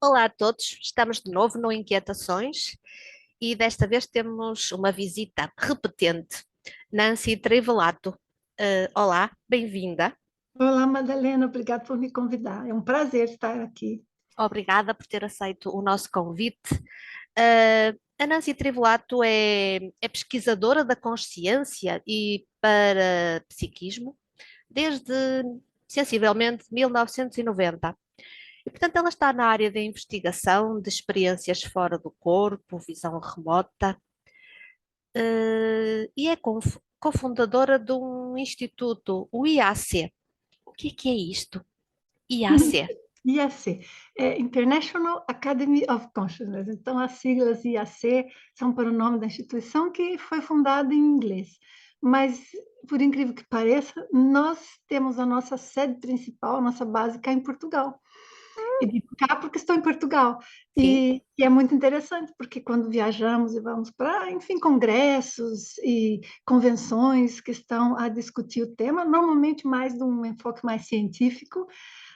Olá a todos, estamos de novo no Inquietações e desta vez temos uma visita repetente, Nancy Trivelato. Olá, bem-vinda. Olá, Madalena, obrigada por me convidar. É um prazer estar aqui. Obrigada por ter aceito o nosso convite. A Nancy Trivelato é pesquisadora da consciência e parapsiquismo desde sensivelmente 1990. E, portanto, ela está na área da investigação de experiências fora do corpo, visão remota, e é cofundadora de um instituto, o IAC. O que é isto? IAC. IAC, International Academy of Consciousness. Então, as siglas IAC são para o nome da instituição que foi fundada em inglês. Mas, por incrível que pareça, nós temos a nossa sede principal, a nossa base cá em Portugal. E de cá porque estou em Portugal. Sim. E é muito interessante, porque quando viajamos e vamos para, enfim, congressos e convenções que estão a discutir o tema, normalmente mais de um enfoque mais científico.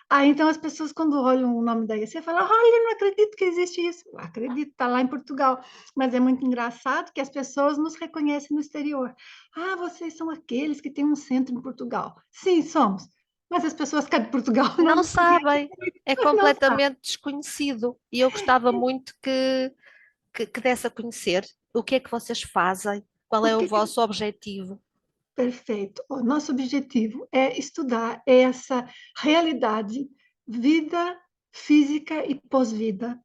Aí, então, as pessoas, quando olham o nome da IAC, falam, olha, não acredito que existe isso. Eu acredito, está lá em Portugal. Mas é muito engraçado que as pessoas nos reconhecem no exterior. Ah, vocês são aqueles que têm um centro em Portugal. Sim, somos. Mas as pessoas cá de Portugal não Não nos conhecem, sabem, é não sabem. completamente desconhecido e eu gostava muito que desse a conhecer o que é que vocês fazem, qual O é o que que vosso objetivo. Perfeito. O nosso objetivo é estudar essa realidade, vida física e pós-vida.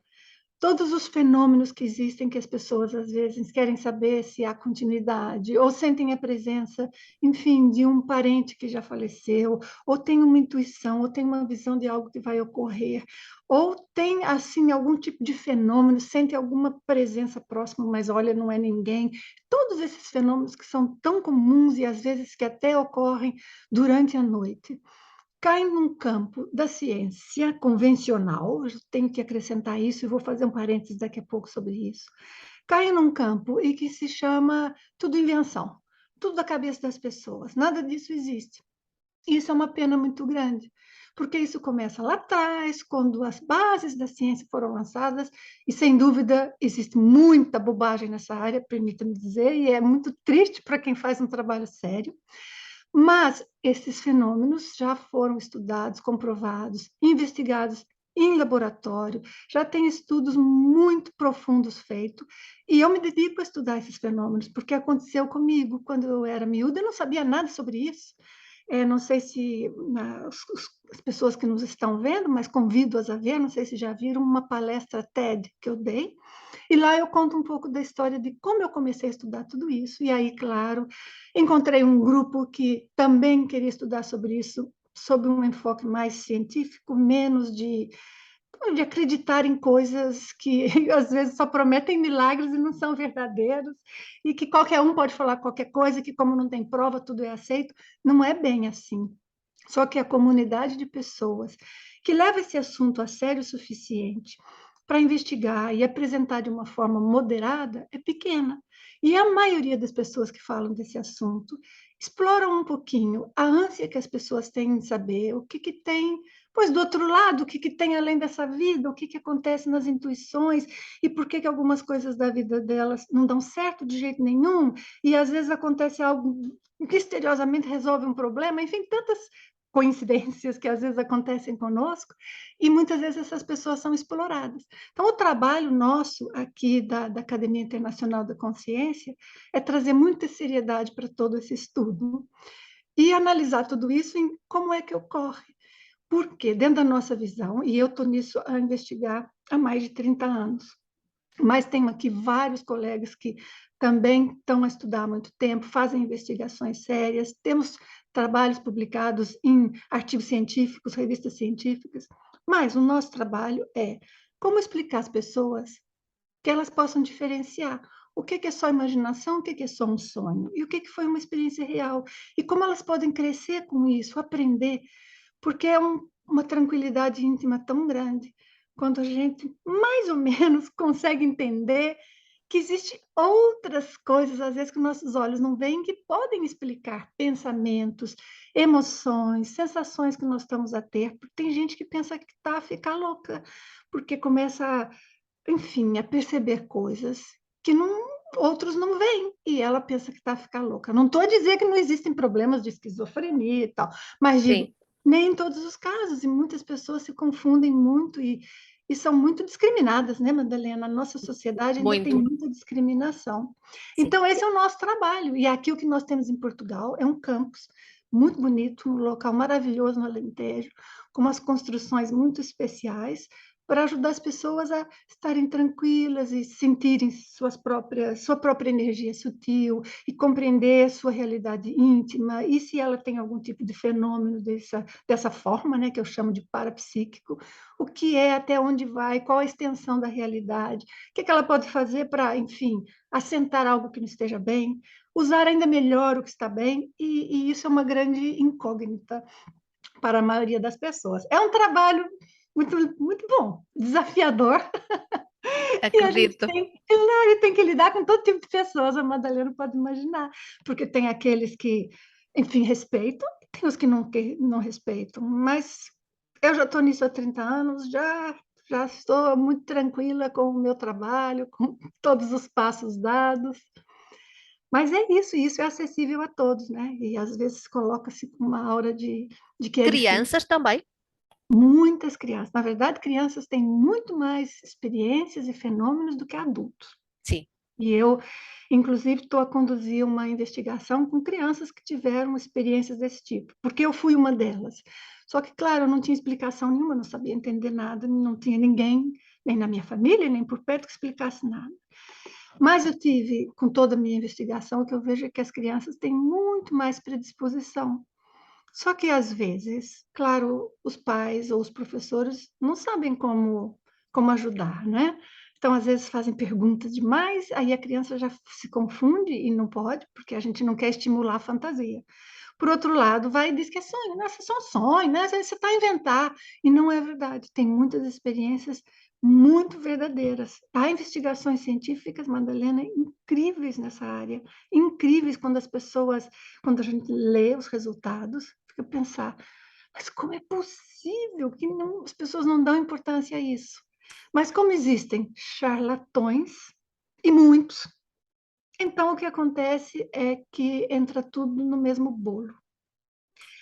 Todos os fenômenos que existem, que as pessoas às vezes querem saber se há continuidade, ou sentem a presença, enfim, de um parente que já faleceu, ou tem uma intuição, ou tem uma visão de algo que vai ocorrer, ou tem, assim, algum tipo de fenômeno, sente alguma presença próxima, mas olha, não é ninguém. Todos esses fenômenos que são tão comuns e às vezes que até ocorrem durante a noite caem num campo da ciência convencional, eu tenho que acrescentar isso e vou fazer um parênteses daqui a pouco sobre isso, caem num campo e que se chama tudo invenção, tudo da cabeça das pessoas, nada disso existe. Isso é uma pena muito grande, porque isso começa lá atrás, quando as bases da ciência foram lançadas, e sem dúvida existe muita bobagem nessa área, permita-me dizer, e é muito triste para quem faz um trabalho sério, mas esses fenômenos já foram estudados, comprovados, investigados em laboratório, já tem estudos muito profundos feitos, e eu me dedico a estudar esses fenômenos, porque aconteceu comigo quando eu era miúda, eu não sabia nada sobre isso. Não sei se as pessoas que nos estão vendo, mas convido-as a ver, não sei se já viram uma palestra TED que eu dei, e lá eu conto um pouco da história de como eu comecei a estudar tudo isso. E aí, claro, encontrei um grupo que também queria estudar sobre isso, sob um enfoque mais científico, menos de acreditar em coisas que às vezes só prometem milagres e não são verdadeiros, e que qualquer um pode falar qualquer coisa, que como não tem prova, tudo é aceito. Não é bem assim. Só que a comunidade de pessoas que leva esse assunto a sério o suficiente para investigar e apresentar de uma forma moderada é pequena. E a maioria das pessoas que falam desse assunto exploram um pouquinho a ânsia que as pessoas têm em saber o que tem, pois do outro lado, o que tem além dessa vida, o que acontece nas intuições e por que algumas coisas da vida delas não dão certo de jeito nenhum, e às vezes acontece algo misteriosamente resolve um problema, enfim, tantas coincidências que às vezes acontecem conosco, e muitas vezes essas pessoas são exploradas. Então, o trabalho nosso aqui da Academia Internacional da Consciência é trazer muita seriedade para todo esse estudo e analisar tudo isso em como é que ocorre. Porque, dentro da nossa visão, e eu estou nisso a investigar há mais de 30 anos, mas tenho aqui vários colegas que também estão a estudar há muito tempo, fazem investigações sérias, temos trabalhos publicados em artigos científicos, revistas científicas, mas o nosso trabalho é como explicar às pessoas que elas possam diferenciar o que é só imaginação, o que é só um sonho, e o que foi uma experiência real, e como elas podem crescer com isso, aprender, porque é uma tranquilidade íntima tão grande quando a gente mais ou menos consegue entender que existem outras coisas, às vezes, que nossos olhos não veem, que podem explicar pensamentos, emoções, sensações que nós estamos a ter. Porque tem gente que pensa que está a ficar louca, porque começa, enfim, a perceber coisas que outros não veem, e ela pensa que está a ficar louca. Não estou a dizer que não existem problemas de esquizofrenia e tal, mas digo, Sim, nem em todos os casos, e muitas pessoas se confundem muito e são muito discriminadas, né, Madalena? A nossa sociedade ainda tem muito. muita discriminação. Sim. Então, esse é o nosso trabalho, e aqui o que nós temos em Portugal é um campus muito bonito, um local maravilhoso no Alentejo, com umas construções muito especiais, para ajudar as pessoas a estarem tranquilas e sentirem sua própria energia sutil e compreender sua realidade íntima, e se ela tem algum tipo de fenômeno dessa forma, né, que eu chamo de parapsíquico, o que é, até onde vai, qual a extensão da realidade, o que é que ela pode fazer para, enfim, assentar algo que não esteja bem, usar ainda melhor o que está bem, e isso é uma grande incógnita para a maioria das pessoas. É um trabalho muito, muito bom, desafiador, e a gente Acredito. tem que lidar com todo tipo de pessoas, a Madalena pode imaginar, porque tem aqueles que, enfim, respeitam, e tem os que não respeitam, mas eu já estou nisso há 30 anos, já estou muito tranquila com o meu trabalho, com todos os passos dados, mas é isso, e isso é acessível a todos, né? E às vezes coloca-se com uma aura de que é difícil. Crianças também. Muitas crianças. Na verdade, crianças têm muito mais experiências e fenômenos do que adultos. Sim. E eu, inclusive, estou a conduzir uma investigação com crianças que tiveram experiências desse tipo, porque eu fui uma delas. Só que, claro, eu não tinha explicação nenhuma, não sabia entender nada, não tinha ninguém, nem na minha família, nem por perto, que explicasse nada. Mas eu tive, com toda a minha investigação, o que eu vejo é que as crianças têm muito mais predisposição. Só que, às vezes, claro, os pais ou os professores não sabem como ajudar, né? Então, às vezes, fazem perguntas demais, aí a criança já se confunde e não pode, porque a gente não quer estimular a fantasia. Por outro lado, vai e diz que é sonho, né? Isso é só um sonho, né? Você está a inventar. E não é verdade. Tem muitas experiências muito verdadeiras. Há investigações científicas, Madalena, incríveis nessa área. Incríveis quando a gente lê os resultados, fica a pensar, mas como é possível que as pessoas não dão importância a isso? Mas como existem charlatões, e muitos, então o que acontece é que entra tudo no mesmo bolo.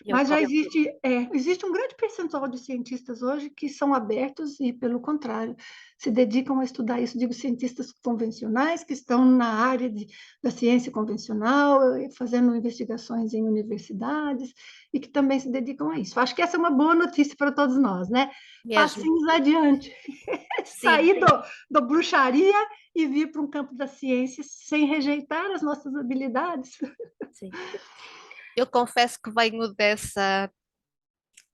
Eu Mas já concordo. existe um grande percentual de cientistas hoje que são abertos e, pelo contrário, se dedicam a estudar isso. Digo, cientistas convencionais que estão na área da ciência convencional, fazendo investigações em universidades e que também se dedicam a isso. Acho que essa é uma boa notícia para todos nós, né? Mesmo. Passinhos adiante, Sim, sair do bruxaria e vir para um campo da ciência sem rejeitar as nossas habilidades. sim. Eu confesso que venho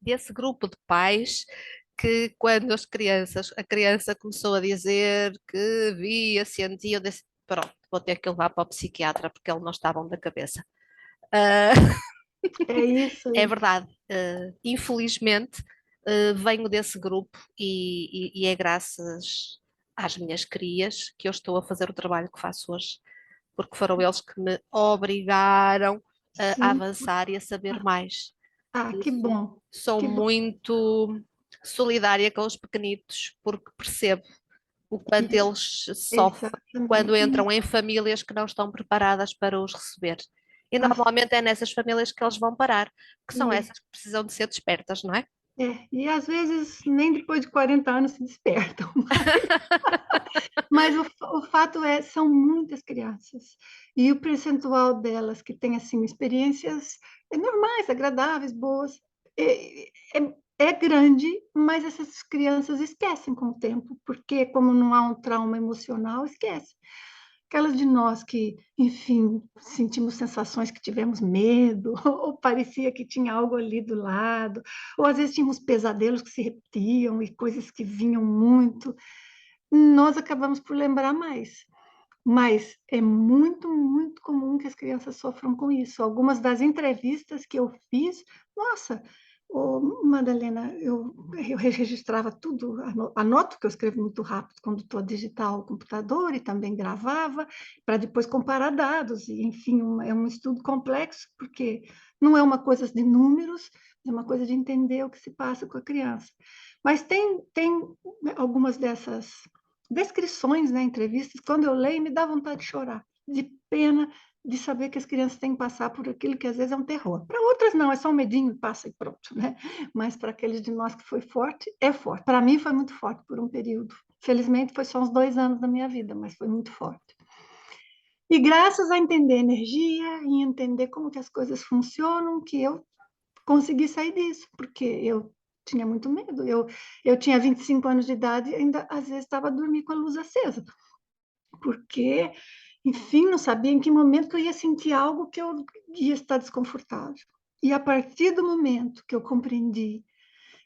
desse grupo de pais que quando a criança começou a dizer que via, sentia, eu disse, pronto, vou ter que levar para o psiquiatra porque ele não está bom da cabeça. Ah, É isso é aí. verdade. Infelizmente, venho desse grupo e é graças às minhas crias que eu estou a fazer o trabalho que faço hoje, porque foram eles que me obrigaram a Sim. avançar e a saber mais. Por Que isso, bom, sou que bom. muito solidária com os pequenitos, porque percebo o quanto Isso, eles sofrem quando exatamente. entram em famílias que não estão preparadas para os receber. E Ah, normalmente é nessas famílias que eles vão parar, que são e, essas que precisam de ser despertas, não é? e às vezes nem depois de 40 anos se despertam. Mas o fato é, são muitas crianças. E o percentual delas que têm assim, experiências normais, agradáveis, boas, é grande, mas essas crianças esquecem com o tempo, porque como não há um trauma emocional, esquece. Aquelas de nós que, enfim, sentimos sensações que tivemos medo, ou parecia que tinha algo ali do lado, ou às vezes tínhamos pesadelos que se repetiam e coisas que vinham muito, nós acabamos por lembrar mais. Mas é muito, muito comum que as crianças sofram com isso. Algumas das entrevistas que eu fiz, nossa, Madalena, eu registrava tudo, anoto que eu escrevo muito rápido quando estou a digitar o computador e também gravava, para depois comparar dados, e, enfim, é um estudo complexo, porque não é uma coisa de números, é uma coisa de entender o que se passa com a criança. Mas tem algumas dessas descrições, né, entrevistas, quando eu leio, me dá vontade de chorar, de pena de saber que as crianças têm que passar por aquilo que às vezes é um terror. Para outras não, é só um medinho, passa e pronto, né? Mas para aqueles de nós que foi forte, é forte. Para mim foi muito forte por um período. Felizmente foi só uns 2 anos da minha vida, mas foi muito forte. E graças a entender energia e entender como que as coisas funcionam, que eu consegui sair disso, porque eu tinha muito medo. Eu tinha 25 anos de idade e ainda às vezes estava a dormir com a luz acesa, porque, enfim, não sabia em que momento que eu ia sentir algo que eu ia estar desconfortável. E a partir do momento que eu compreendi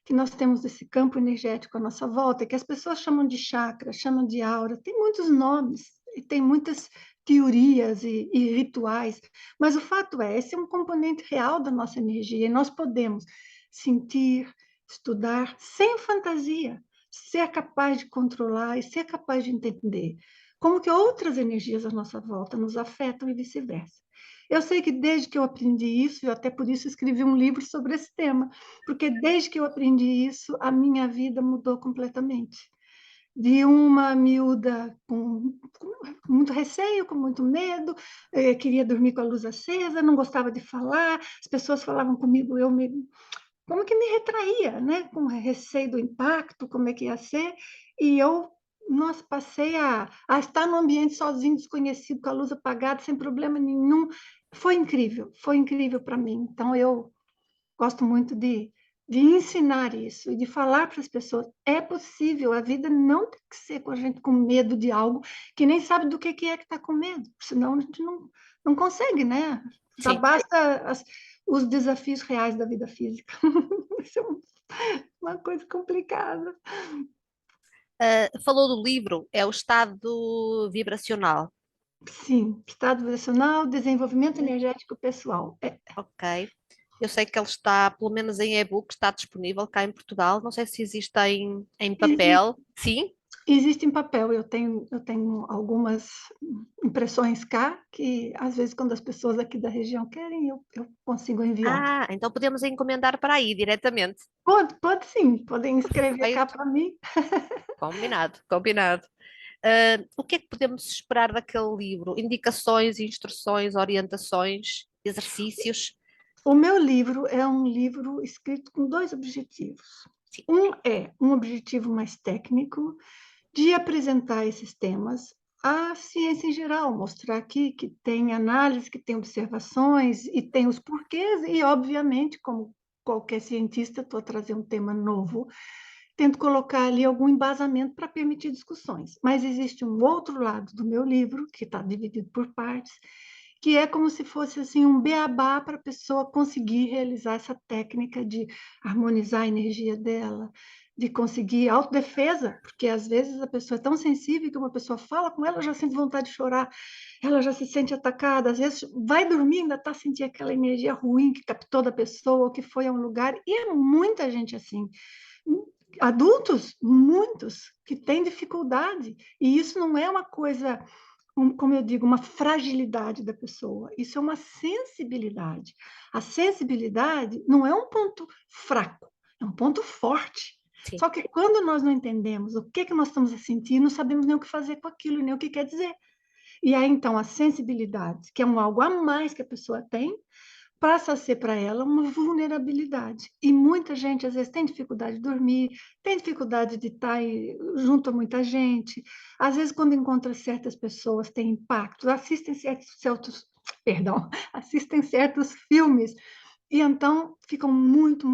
que nós temos esse campo energético à nossa volta, que as pessoas chamam de chakra, chamam de aura, tem muitos nomes e tem muitas teorias e rituais, mas o fato é, esse é um componente real da nossa energia e nós podemos sentir, estudar sem fantasia, ser capaz de controlar e ser capaz de entender como que outras energias à nossa volta nos afetam e vice-versa. Eu sei que desde que eu aprendi isso, eu até por isso escrevi um livro sobre esse tema, porque desde que eu aprendi isso, a minha vida mudou completamente. De uma miúda com muito receio, com muito medo, queria dormir com a luz acesa, não gostava de falar, as pessoas falavam comigo, como que me retraía, né? Com receio do impacto, como é que ia ser, e eu, nossa, passei a estar num ambiente sozinho, desconhecido, com a luz apagada, sem problema nenhum. Foi incrível para mim. Então, eu gosto muito de ensinar isso e de falar para as pessoas, é possível, a vida não tem que ser com a gente com medo de algo que nem sabe do que é que está com medo, senão a gente não consegue, né? Só Sim. basta os desafios reais da vida física. Isso é uma coisa complicada. Falou do livro, é o estado vibracional. Sim, estado vibracional, desenvolvimento energético pessoal. Ok. Eu sei que ele está, pelo menos em e-book, está disponível cá em Portugal. Não sei se existe em Existe, papel. Sim? existe em papel, eu tenho algumas impressões cá, que às vezes quando as pessoas aqui da região querem, eu consigo enviar. Ah, então podemos encomendar para aí diretamente. Pode sim, podem escrever cá Perfeito. para mim. Combinado, combinado. O que é que podemos esperar daquele livro? Indicações, instruções, orientações, exercícios? O meu livro é um livro escrito com dois objetivos. Sim. Um é um objetivo mais técnico, de apresentar esses temas à ciência em geral, mostrar aqui que tem análise, que tem observações e tem os porquês, e, obviamente, como qualquer cientista, estou a trazer um tema novo, tento colocar ali algum embasamento para permitir discussões. Mas existe um outro lado do meu livro, que está dividido por partes, que é como se fosse assim um beabá para a pessoa conseguir realizar essa técnica de harmonizar a energia dela, de conseguir autodefesa, porque às vezes a pessoa é tão sensível que uma pessoa fala com ela, já sente vontade de chorar, ela já se sente atacada, às vezes vai dormir, ainda está sentindo aquela energia ruim que captou da pessoa, ou que foi a um lugar, e é muita gente assim. Adultos, muitos, que têm dificuldade, e isso não é uma coisa, como eu digo, uma fragilidade da pessoa, isso é uma sensibilidade. A sensibilidade não é um ponto fraco, é um ponto forte. Sim. Só que quando nós não entendemos o que nós estamos a sentir, não sabemos nem o que fazer com aquilo, nem o que quer dizer. E aí, então, a sensibilidade, que é um algo a mais que a pessoa tem, passa a ser para ela uma vulnerabilidade. E muita gente, às vezes, tem dificuldade de dormir, tem dificuldade de estar junto a muita gente. Às vezes, quando encontra certas pessoas, tem impacto. Perdão, assistem certos filmes e então ficam muito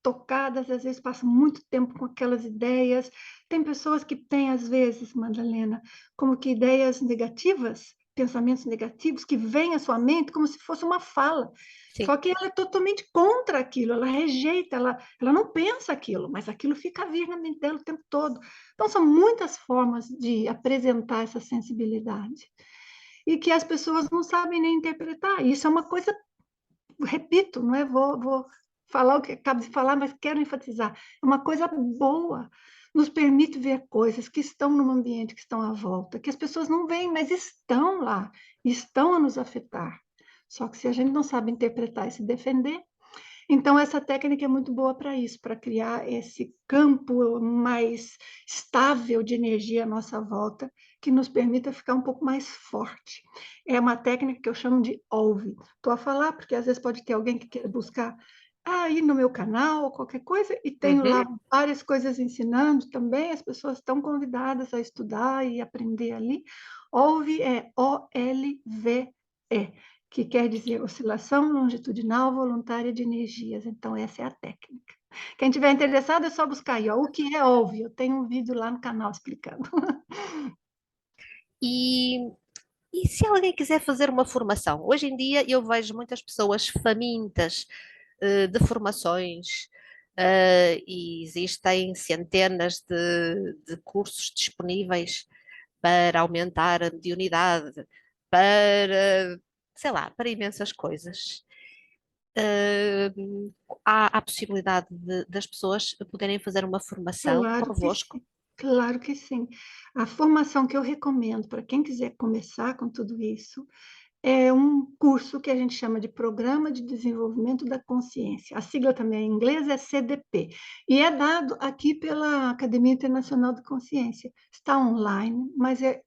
tocadas, às vezes passam muito tempo com aquelas ideias. Tem pessoas que têm, às vezes, Madalena, como que ideias negativas, pensamentos negativos que vêm à sua mente como se fosse uma fala. Sim. Só que ela é totalmente contra aquilo, ela rejeita, ela não pensa aquilo, mas aquilo fica a vir na mente dela o tempo todo. Então, são muitas formas de apresentar essa sensibilidade e que as pessoas não sabem nem interpretar. Isso é uma coisa, repito, não é? Vou falar o que acabo de falar, mas quero enfatizar. É uma coisa boa. Nos permite ver coisas que estão no ambiente, que estão à volta, que as pessoas não veem, mas estão lá, estão a nos afetar. Só que se a gente não sabe interpretar e se defender, então essa técnica é muito boa para isso, para criar esse campo mais estável de energia à nossa volta, que nos permita ficar um pouco mais forte. É uma técnica que eu chamo de ouve. Estou a falar porque às vezes pode ter alguém que queira buscar aí no meu canal ou qualquer coisa, e tenho Uhum. lá várias coisas ensinando também, as pessoas estão convidadas a estudar e aprender ali. Ouve é OLVE, que quer dizer oscilação longitudinal voluntária de energias. Então, essa é a técnica. Quem tiver interessado, é só buscar aí, ó, o que é ouve. Eu tenho um vídeo lá no canal explicando. E, e se alguém quiser fazer uma formação? Hoje em dia eu vejo muitas pessoas famintas de formações, e existem centenas de cursos disponíveis para aumentar a mediunidade, para, sei lá, para imensas coisas. Eh, há a possibilidade das pessoas poderem fazer uma formação Claro que convosco. sim, claro que sim. A formação que eu recomendo para quem quiser começar com tudo isso é um curso que a gente chama de Programa de Desenvolvimento da Consciência. A sigla também em inglês é CDP, e é dado aqui pela Academia Internacional de Consciência. Está online, mas é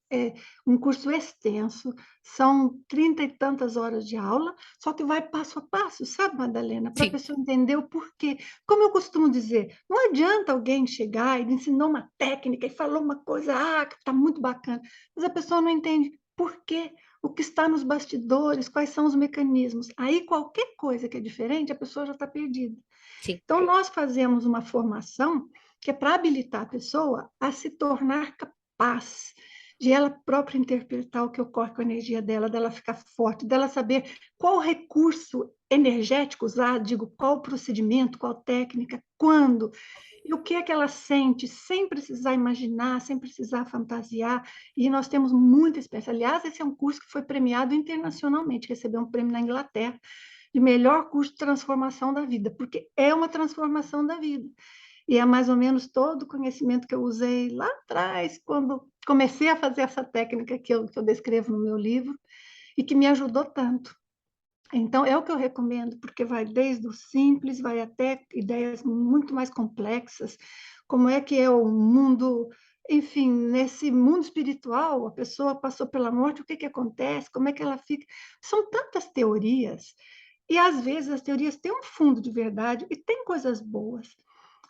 um curso extenso, são 30 e tantas horas de aula, só que vai passo a passo, sabe, Madalena? Para a Sim, pessoa entender o porquê. Como eu costumo dizer, não adianta alguém chegar e lhe ensinou uma técnica e falou uma coisa, que está muito bacana, mas a pessoa não entende por quê, o que está nos bastidores, quais são os mecanismos. Aí, qualquer coisa que é diferente, a pessoa já está perdida. sim. Então, nós fazemos uma formação que é para habilitar a pessoa a se tornar capaz de ela própria interpretar o que ocorre com a energia dela, dela ficar forte, dela saber qual recurso energético usar, digo, qual procedimento, qual técnica, quando, e o que é que ela sente, sem precisar imaginar, sem precisar fantasiar. E nós temos muita experiência. Aliás, esse é um curso que foi premiado internacionalmente, recebeu um prêmio na Inglaterra de melhor curso de transformação da vida, porque é uma transformação da vida. E é mais ou menos todo o conhecimento que eu usei lá atrás, quando comecei a fazer essa técnica que eu descrevo no meu livro, e que me ajudou tanto. Então, é o que eu recomendo, porque vai desde o simples, vai até ideias muito mais complexas, como é que é o mundo, enfim, nesse mundo espiritual, a pessoa passou pela morte, o que que acontece, como é que ela fica. São tantas teorias, e às vezes as teorias têm um fundo de verdade e tem coisas boas.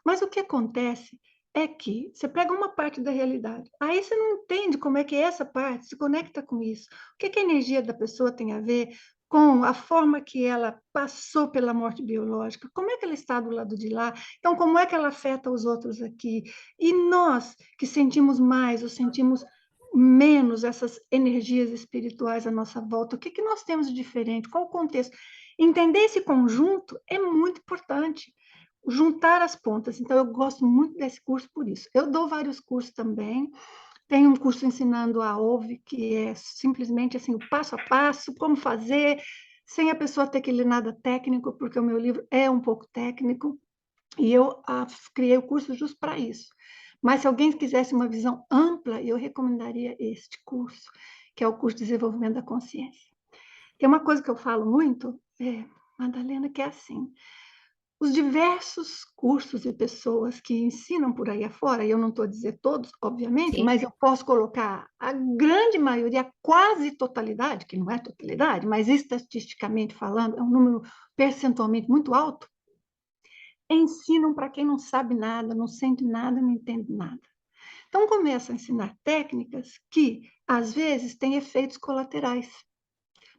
Mas o que acontece é que você pega uma parte da realidade, aí você não entende como é que essa parte se conecta com isso. O que que a energia da pessoa tem a ver com a forma que ela passou pela morte biológica, como é que ela está do lado de lá, então como é que ela afeta os outros aqui. E nós que sentimos mais ou sentimos menos essas energias espirituais à nossa volta, o que que nós temos de diferente, qual o contexto? Entender esse conjunto é muito importante, juntar as pontas. Então, eu gosto muito desse curso por isso. Eu dou vários cursos também. Tem um curso ensinando a OVE, que é simplesmente assim, o passo a passo, como fazer, sem a pessoa ter que ler nada técnico, porque o meu livro é um pouco técnico, e eu criei o curso justo para isso. Mas se alguém quisesse uma visão ampla, eu recomendaria este curso, que é o curso de desenvolvimento da consciência. Tem uma coisa que eu falo muito, Madalena, que é assim, os diversos cursos e pessoas que ensinam por aí afora, e eu não estou a dizer todos, obviamente, Sim. mas eu posso colocar a grande maioria, a quase totalidade, que não é totalidade, mas estatisticamente falando, é um número percentualmente muito alto, ensinam para quem não sabe nada, não sente nada, não entende nada. Então, começam a ensinar técnicas que, às vezes, têm efeitos colaterais.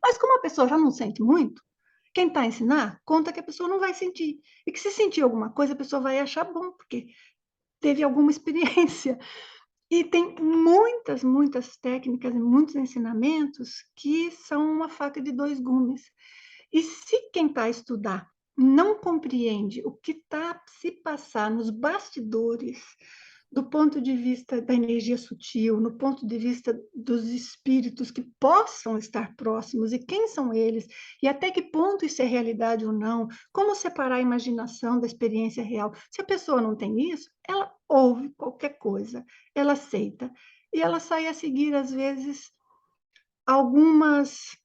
Mas como a pessoa já não sente muito, quem está a ensinar conta que a pessoa não vai sentir. E que se sentir alguma coisa, a pessoa vai achar bom, porque teve alguma experiência. E tem muitas, muitas técnicas e muitos ensinamentos que são uma faca de dois gumes. E se quem está a estudar não compreende o que está a se passar nos bastidores do ponto de vista da energia sutil, no ponto de vista dos espíritos que possam estar próximos e quem são eles, e até que ponto isso é realidade ou não, como separar a imaginação da experiência real. Se a pessoa não tem isso, ela ouve qualquer coisa, ela aceita, e ela sai a seguir, às vezes, algumas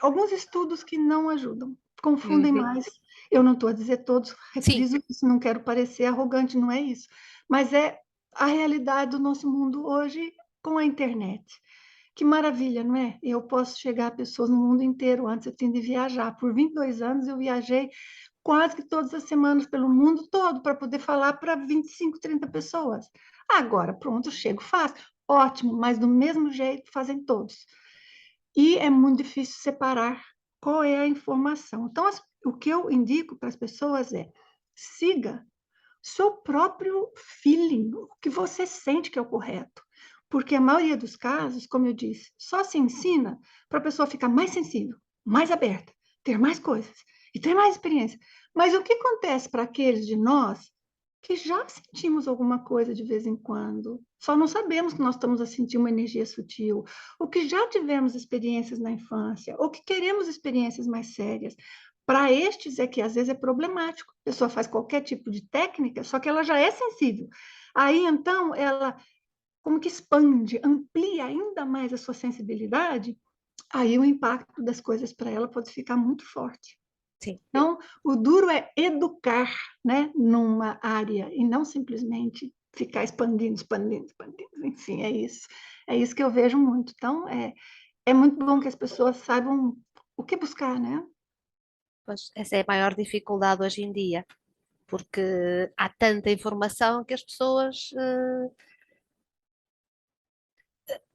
alguns estudos que não ajudam, confundem Uhum. mais. Eu não estou a dizer todos, Sim, refriso isso, não quero parecer arrogante, não é isso. Mas é a realidade do nosso mundo hoje com a internet. Que maravilha, não é? Eu posso chegar a pessoas no mundo inteiro. Antes eu tinha de viajar. Por 22 anos eu viajei quase que todas as semanas pelo mundo todo para poder falar para 25, 30 pessoas. Agora, pronto, chego fácil. Ótimo, mas do mesmo jeito fazem todos. E é muito difícil separar qual é a informação. Então, o que eu indico para as pessoas é: siga seu próprio feeling, o que você sente que é o correto. Porque a maioria dos casos, como eu disse, só se ensina para a pessoa ficar mais sensível, mais aberta, ter mais coisas e ter mais experiência. Mas o que acontece para aqueles de nós que já sentimos alguma coisa de vez em quando, só não sabemos que nós estamos a sentir uma energia sutil, ou que já tivemos experiências na infância, ou que queremos experiências mais sérias. Para estes é que às vezes é problemático. A pessoa faz qualquer tipo de técnica, só que ela já é sensível. Aí então ela como que expande, amplia ainda mais a sua sensibilidade, aí o impacto das coisas para ela pode ficar muito forte. sim. Então, o duro é educar, né, numa área e não simplesmente ficar expandindo, expandindo, expandindo. Enfim, é isso. É isso que eu vejo muito. Então, é muito bom que as pessoas saibam o que buscar, né? Pois, essa é a maior dificuldade hoje em dia, porque há tanta informação que as pessoas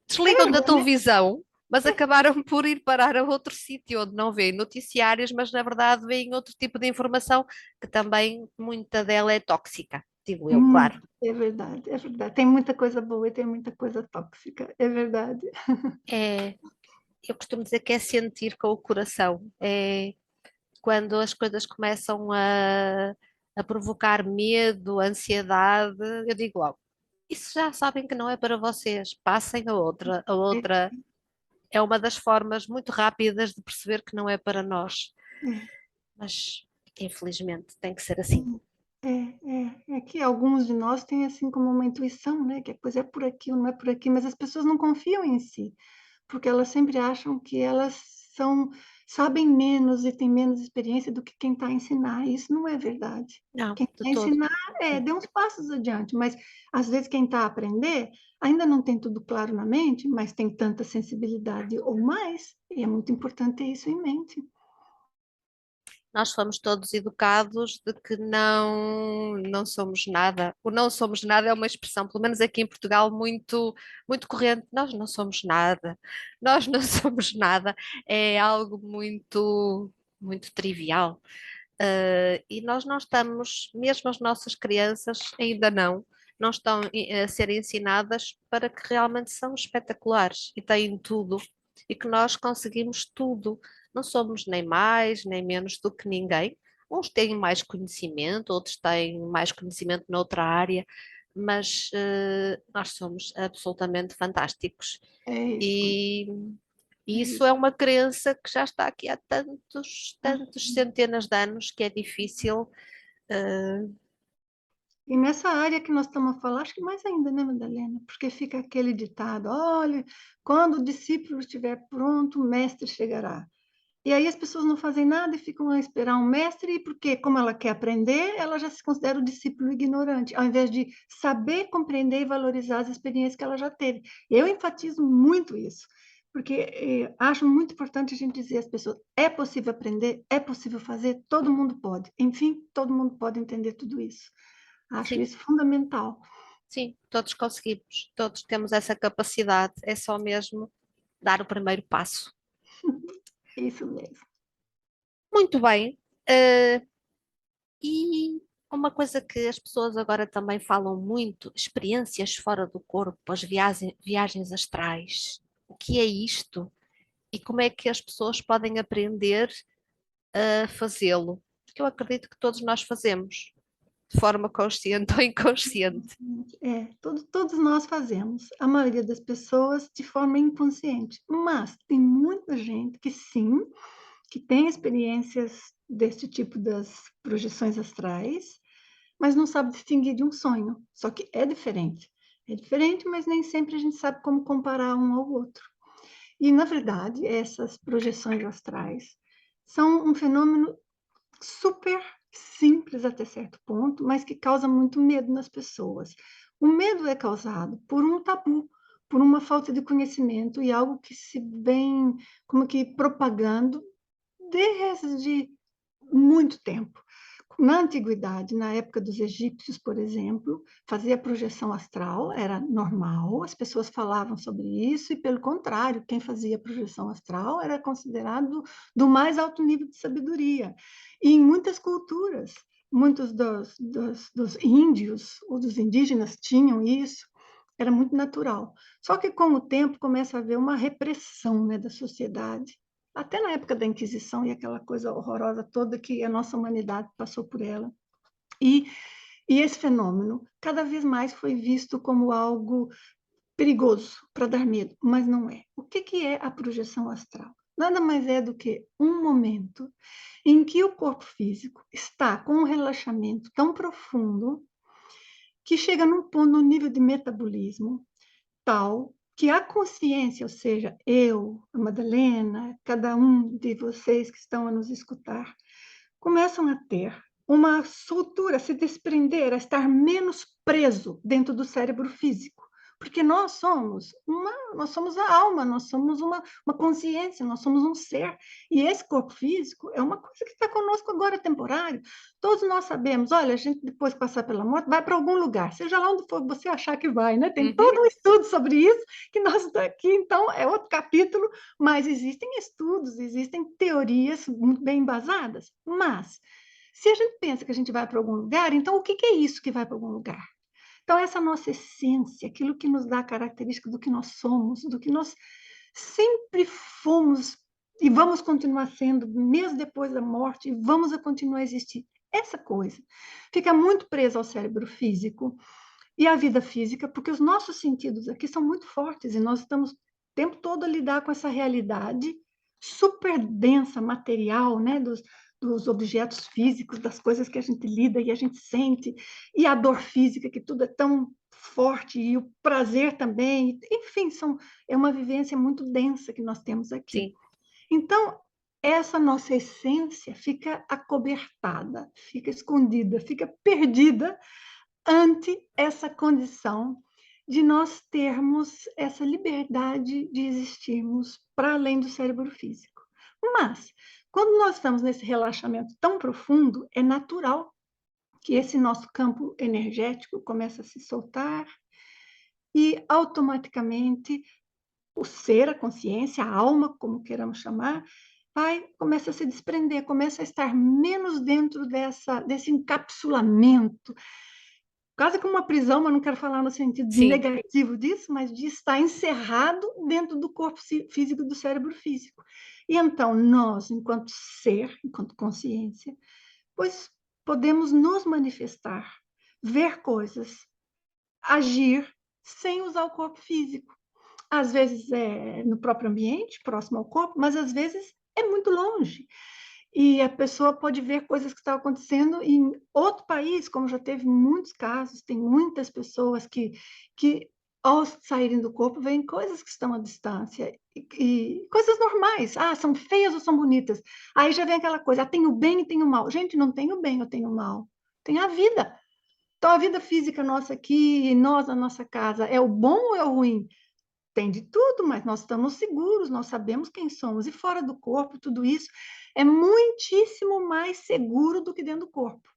desligam da Pega, né? televisão, mas acabaram por ir parar a outro sítio onde não veem noticiários, mas na verdade veem outro tipo de informação que também muita dela é tóxica, digo eu, claro. É verdade, é verdade. Tem muita coisa boa e tem muita coisa tóxica, é verdade. É, eu costumo dizer que é sentir com o coração, é quando as coisas começam a provocar medo, ansiedade, eu digo logo, isso já sabem que não é para vocês, passem a outra. A É, outra é uma das formas muito rápidas de perceber que não é para nós, é, mas infelizmente tem que ser assim. é que alguns de nós têm assim como uma intuição, né? Que a coisa é por aqui ou não é por aqui, mas as pessoas não confiam em si, porque elas sempre acham que elas são, sabem menos e têm menos experiência do que quem está a ensinar. E isso não é verdade. Não, Quem de está a todo. ensinar dê uns passos adiante, mas às vezes quem está a aprender ainda não tem tudo claro na mente, mas tem tanta sensibilidade ou mais, e é muito importante ter isso em mente. Nós fomos todos educados de que não somos nada. O não somos nada é uma expressão, pelo menos aqui em Portugal, muito corrente. Nós não somos nada. Nós não somos nada. É algo muito trivial. E nós não estamos, mesmo as nossas crianças ainda não estão a ser ensinadas para que realmente são espetaculares e têm tudo e que nós conseguimos tudo. Não somos nem mais nem menos do que ninguém. Uns têm mais conhecimento, outros têm mais conhecimento noutra área, mas nós somos absolutamente fantásticos. É isso, E é e isso é isso. uma crença que já está aqui há tantos centenas de anos que é difícil. eh, E nessa área que nós estamos a falar, acho que mais ainda, né, Madalena? Porque fica aquele ditado: olha, quando o discípulo estiver pronto, o mestre chegará. E aí as pessoas não fazem nada e ficam a esperar um mestre, porque, como ela quer aprender, ela já se considera o discípulo ignorante, ao invés de saber, compreender e valorizar as experiências que ela já teve. Eu enfatizo muito isso, porque acho muito importante a gente dizer às pessoas: é possível aprender, é possível fazer, todo mundo pode. Enfim, todo mundo pode entender tudo isso. Acho sim, isso fundamental. sim, todos conseguimos, todos temos essa capacidade, é só mesmo dar o primeiro passo. Isso mesmo. Muito bem. E uma coisa que as pessoas agora também falam muito, experiências fora do corpo, as viagens astrais. O que é isto? E como é que as pessoas podem aprender a fazê-lo? Porque eu acredito que todos nós fazemos. de forma consciente ou inconsciente. Todos nós fazemos, a maioria das pessoas de forma inconsciente, mas tem muita gente que sim, que tem experiências desse tipo das projeções astrais, mas não sabe distinguir de um sonho, só que é diferente. É diferente, mas nem sempre a gente sabe como comparar um ao outro. E, na verdade, essas projeções astrais são um fenômeno super simples até certo ponto, mas que causa muito medo nas pessoas. O medo é causado por um tabu, por uma falta de conhecimento e algo que se vem como que propagando desde muito tempo. Na antiguidade, na época dos egípcios, por exemplo, fazia projeção astral, era normal, as pessoas falavam sobre isso, e pelo contrário, quem fazia projeção astral era considerado do mais alto nível de sabedoria. E em muitas culturas, muitos dos índios ou dos indígenas tinham isso, era muito natural. Só que com o tempo começa a haver uma repressão, né, da sociedade, até na época da Inquisição e aquela coisa horrorosa toda que a nossa humanidade passou por ela. E, e esse fenômeno cada vez mais foi visto como algo perigoso para dar medo, mas não é. O que é a projeção astral? Nada mais é do que um momento em que o corpo físico está com um relaxamento tão profundo que chega num ponto, num nível de metabolismo tal que a consciência, ou seja, eu, a Madalena, cada um de vocês que estão a nos escutar, começam a ter uma soltura, a se desprender, a estar menos preso dentro do cérebro físico. Porque nós somos a alma, nós somos uma consciência, nós somos um ser. E esse corpo físico é uma coisa que está conosco agora, temporário. Todos nós sabemos, olha, a gente depois de passar pela morte vai para algum lugar, seja lá onde for você achar que vai, né? Tem todo um estudo sobre isso, que nós daqui, então, é outro capítulo, mas existem estudos, existem teorias muito bem embasadas. Mas, se a gente pensa que a gente vai para algum lugar, então o que é isso que vai para algum lugar? Então, essa nossa essência, aquilo que nos dá a característica do que nós somos, do que nós sempre fomos e vamos continuar sendo, mesmo depois da morte, e vamos a continuar a existir. Essa coisa fica muito presa ao cérebro físico e à vida física, porque os nossos sentidos aqui são muito fortes e nós estamos o tempo todo a lidar com essa realidade super densa, material, né, dos objetos físicos, das coisas que a gente lida e a gente sente, e a dor física, que tudo é tão forte, e o prazer também, enfim, é uma vivência muito densa que nós temos aqui. Sim. Então, essa nossa essência fica acobertada, fica escondida, fica perdida ante essa condição de nós termos essa liberdade de existirmos para além do cérebro físico. Mas, quando nós estamos nesse relaxamento tão profundo, é natural que esse nosso campo energético comece a se soltar e, automaticamente, o ser, a consciência, a alma, como queiramos chamar, começa a se desprender, começa a estar menos dentro desse encapsulamento, quase como uma prisão, mas não quero falar no sentido Sim. negativo disso, mas de estar encerrado dentro do corpo físico, do cérebro físico. E então nós, enquanto ser, enquanto consciência, pois podemos nos manifestar, ver coisas, agir sem usar o corpo físico. Às vezes é no próprio ambiente, próximo ao corpo, mas às vezes é muito longe. E a pessoa pode ver coisas que estão acontecendo em outro país, como já teve muitos casos, tem muitas pessoas que ao saírem do corpo, veem coisas que estão à distância, e coisas normais. Ah, são feias ou são bonitas? Aí já vem aquela coisa, tem o bem e tem o mal. Gente, não tem o bem ou tem o mal. Tem a vida. Então, a vida física nossa aqui, nós na nossa casa, é o bom ou é o ruim? Tem de tudo, mas nós estamos seguros, nós sabemos quem somos. E fora do corpo, tudo isso é muitíssimo mais seguro do que dentro do corpo.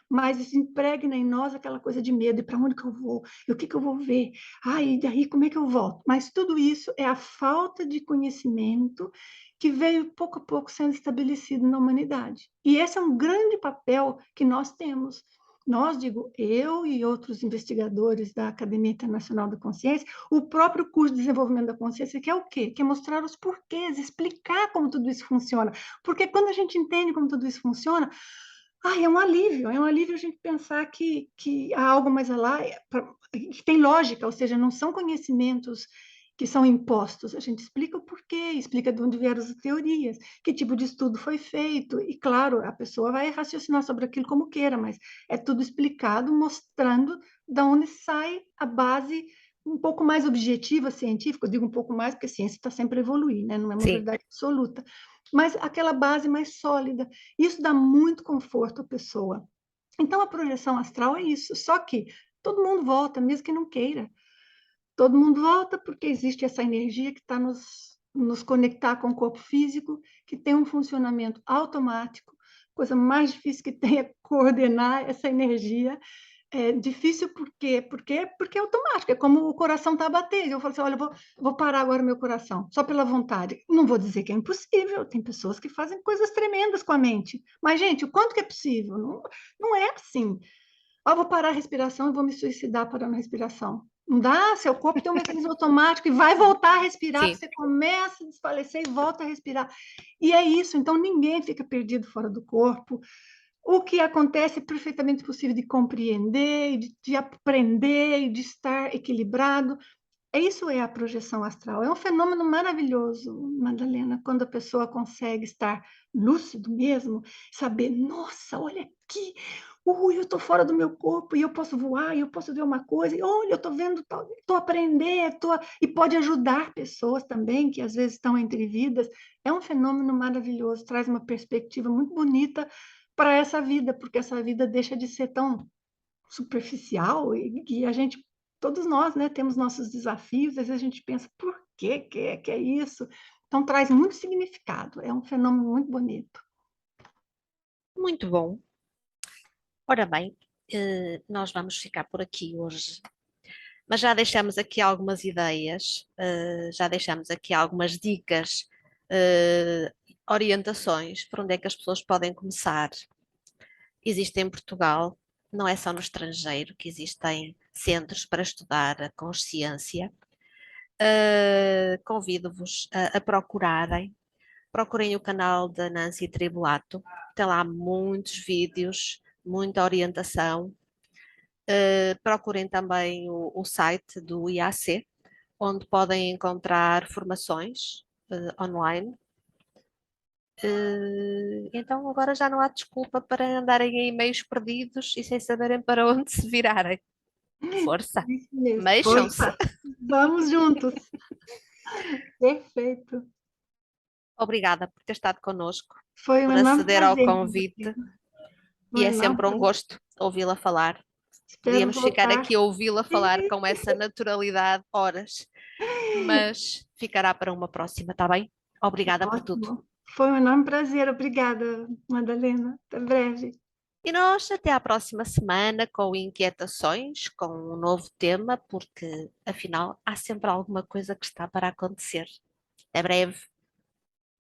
Mas isso impregna em nós aquela coisa de medo, e para onde que eu vou? E o que que eu vou ver? E daí como é que eu volto? Mas tudo isso é a falta de conhecimento que veio pouco a pouco sendo estabelecido na humanidade. E esse é um grande papel que nós temos. Nós, digo, eu e outros investigadores da Academia Internacional da Consciência, o próprio curso de desenvolvimento da consciência, que é o quê? Que é mostrar os porquês, explicar como tudo isso funciona. Porque quando a gente entende como tudo isso funciona, É um alívio a gente pensar que há algo mais lá, que tem lógica, ou seja, não são conhecimentos que são impostos, a gente explica o porquê, explica de onde vieram as teorias, que tipo de estudo foi feito, e claro, a pessoa vai raciocinar sobre aquilo como queira, mas é tudo explicado, mostrando de onde sai a base um pouco mais objetiva, científica, eu digo um pouco mais, porque a ciência está sempre a evoluir, né? Não é uma Sim, verdade absoluta, mas aquela base mais sólida. Isso dá muito conforto à pessoa. Então, a projeção astral é isso, só que todo mundo volta, mesmo que não queira. Todo mundo volta porque existe essa energia que está nos conectar com o corpo físico, que tem um funcionamento automático. Coisa mais difícil que tem é coordenar essa energia. É difícil por quê? Porque é automático, é como o coração está a bater. Eu falo assim, olha, vou parar agora o meu coração, só pela vontade. Não vou dizer que é impossível, tem pessoas que fazem coisas tremendas com a mente. Mas, gente, o quanto que é possível? Não, não é assim. Ah, vou parar a respiração e vou me suicidar parando a respiração. Não dá, seu corpo tem um mecanismo automático e vai voltar a respirar, sim. você começa a desfalecer e volta a respirar. E é isso, então ninguém fica perdido fora do corpo. O que acontece é perfeitamente possível de compreender, de aprender e de estar equilibrado. Isso é a projeção astral. É um fenômeno maravilhoso, Madalena, quando a pessoa consegue estar lúcido mesmo, saber, nossa, olha aqui, ui, eu estou fora do meu corpo e eu posso voar, e eu posso ver uma coisa, e olha, eu estou vendo, estou aprendendo, e pode ajudar pessoas também que às vezes estão entre vidas. É um fenômeno maravilhoso, traz uma perspectiva muito bonita para essa vida, porque essa vida deixa de ser tão superficial e a gente, todos nós, né, temos nossos desafios, às vezes a gente pensa, por que é isso? Então traz muito significado, é um fenômeno muito bonito. Muito bom. Ora bem, nós vamos ficar por aqui hoje, mas já deixamos aqui algumas ideias, já deixamos aqui algumas dicas, orientações para onde é que as pessoas podem começar. Existe em Portugal, não é só no estrangeiro que existem centros para estudar a consciência. Convido-vos a procurarem. Procurem o canal da Nancy Tribulato, tem lá muitos vídeos, muita orientação. Procurem também o site do IAC, onde podem encontrar formações online. Então agora já não há desculpa para andarem aí meios perdidos e sem saberem para onde se virarem. Força, Isso mesmo. mexam-se. Força! Vamos juntos! Perfeito! Obrigada por ter estado connosco, Foi um por enorme aceder ao prazer, convite Madalena. Um e é enorme sempre um prazer. gosto ouvi-la falar. Espero Podíamos ficar voltar. aqui a ouvi-la falar Sim, com essa naturalidade horas, mas ficará para uma próxima, está bem? Obrigada por tudo. ótimo. Foi um enorme prazer. Obrigada, Madalena. Até breve. E nós até à próxima semana com inquietações, com um novo tema, porque afinal há sempre alguma coisa que está para acontecer. Até breve.